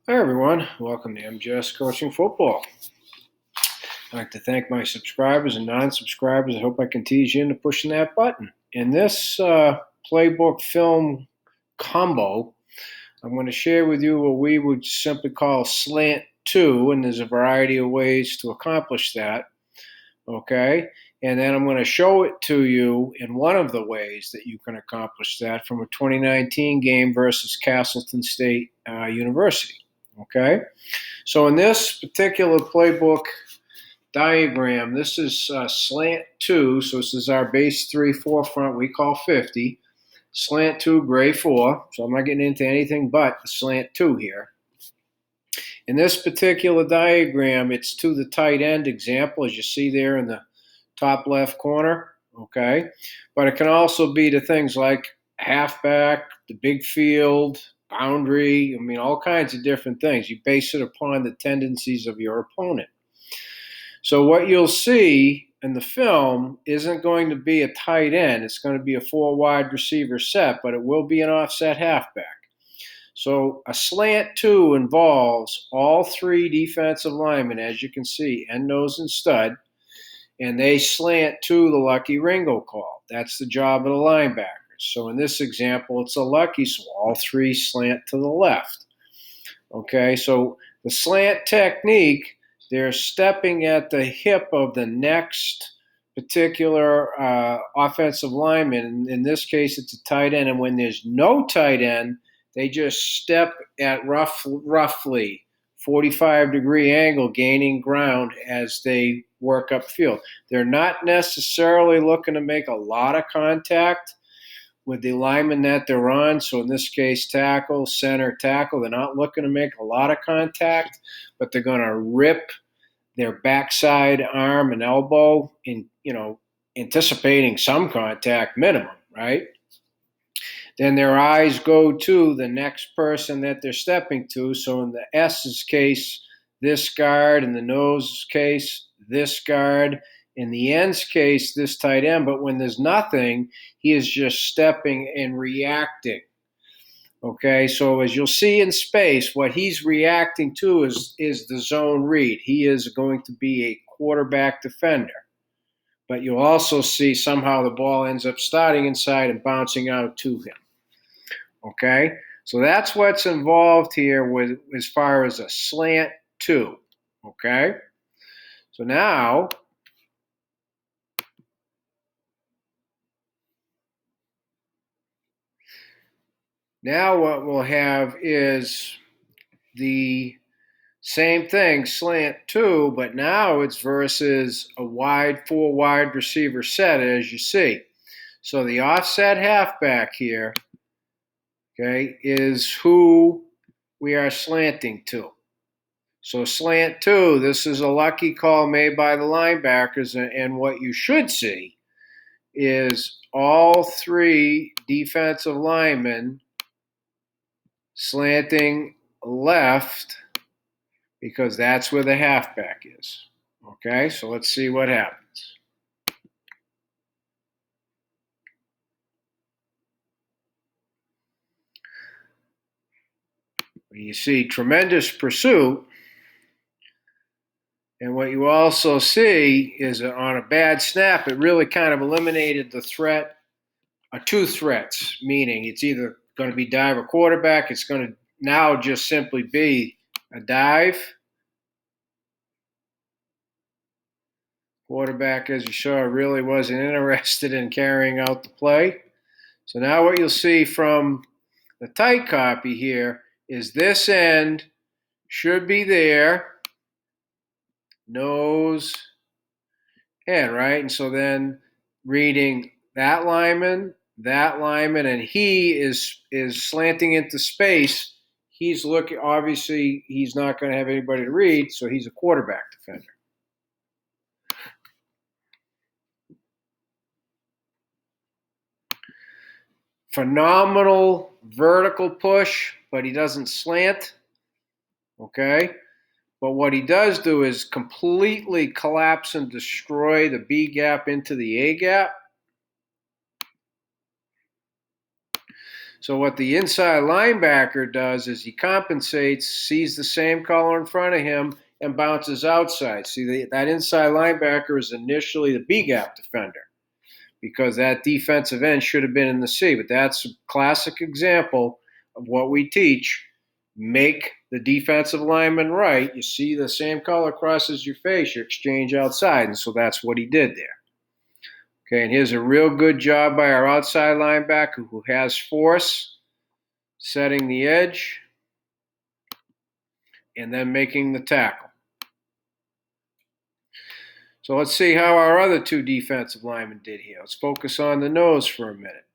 Hi everyone, welcome to MJS Coaching Football. I'd like to thank my subscribers and non-subscribers. I hope I can tease you into pushing that button. In this playbook film combo, I'm going to share with you what we would simply call Slant To, and there's a variety of ways to accomplish that. Okay? And then I'm going to show it to you in one of the ways that you can accomplish that from a 2019 game versus Castleton State University. Okay? So in this particular playbook diagram, this is slant 2. So this is our base 3 forefront we call 50. Slant 2, gray 4. So I'm not getting into anything but the slant 2 here. In this particular diagram, it's to the tight end example, as you see there in the top left corner. Okay. But it can also be to things like halfback, the big field, boundary. I mean, all kinds of different things. You base it upon the tendencies of your opponent. So what you'll see in the film isn't going to be a tight end. It's going to be a 4 wide receiver set, but it will be an offset halfback. So a slant 2 involves all 3 defensive linemen, as you can see, end, nose, and stud, and they slant to the lucky Ringo call. That's the job of the linebackers. So in this example, it's a lucky, so all 3 slant to the left. Okay, so the slant technique, they're stepping at the hip of the next particular offensive lineman. In this case, it's a tight end. And when there's no tight end, they just step at roughly 45-degree angle, gaining ground as they work upfield. They're not necessarily looking to make a lot of contact with the lineman that they're on. So in this case, tackle, center, tackle. They're not looking to make a lot of contact, but they're going to rip their backside arm and elbow in, anticipating some contact minimum, right? Then their eyes go to the next person that they're stepping to. So in the S's case, this guard. In the nose's case, this guard. In the end's case, this tight end. But when there's nothing, he is just stepping and reacting. Okay, so as you'll see in space, what he's reacting to is the zone read. He is going to be a quarterback defender. But you'll also see somehow the ball ends up starting inside and bouncing out to him. Okay, so that's what's involved here with as far as a slant 2. Okay, so now what we'll have is the same thing, slant 2, but now it's versus a 4 wide receiver set, as you see. So the offset halfback here, okay, is who we are slanting to. So slant 2, this is a lucky call made by the linebackers, and what you should see is all 3 defensive linemen slanting left because that's where the halfback is. Okay, so let's see what happens. You see tremendous pursuit. And what you also see is on a bad snap, it really kind of eliminated the threat, 2 threats, meaning it's either going to be dive or quarterback. It's going to now just simply be a dive. Quarterback, as you saw, really wasn't interested in carrying out the play. So now what you'll see from the tight copy here is this end should be there, nose, and right? And so then reading that lineman, and he is slanting into space. He's looking, obviously, he's not going to have anybody to read, so he's a quarterback defender. Phenomenal vertical push, but he doesn't slant. Okay? But what he does do is completely collapse and destroy the B gap into the A gap. So what the inside linebacker does is he compensates, sees the same color in front of him, and bounces outside. See, that inside linebacker is initially the B gap defender because that defensive end should have been in the C. But that's a classic example of what we teach. Make the defensive lineman right. You see the same color crosses your face, you exchange outside. And so that's what he did there. Okay, and here's a real good job by our outside linebacker who has force, setting the edge, and then making the tackle. So let's see how our other two defensive linemen did here. Let's focus on the nose for a minute.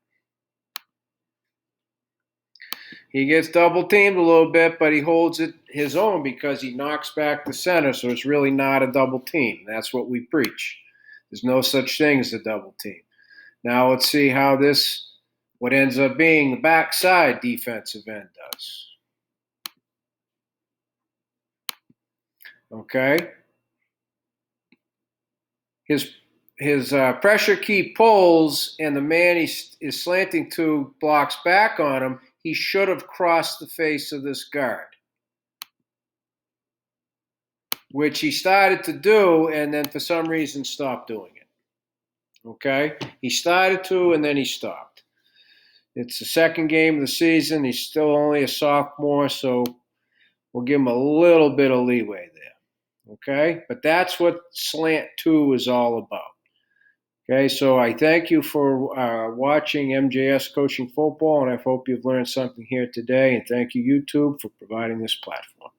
He gets double teamed a little bit, but he holds it his own because he knocks back the center, so it's really not a double team. That's what we preach. There's no such thing as a double team. Now let's see how what ends up being the backside defensive end does. Okay. His pressure key pulls, and the man he is slanting to blocks back on him. He should have crossed the face of this guard, which he started to do, and then for some reason stopped doing it. Okay? He started to, and then he stopped. It's the second game of the season. He's still only a sophomore, so we'll give him a little bit of leeway there. Okay? But that's what Slant 2 is all about. Okay, so I thank you for watching MJS Coaching Football, and I hope you've learned something here today. And thank you, YouTube, for providing this platform.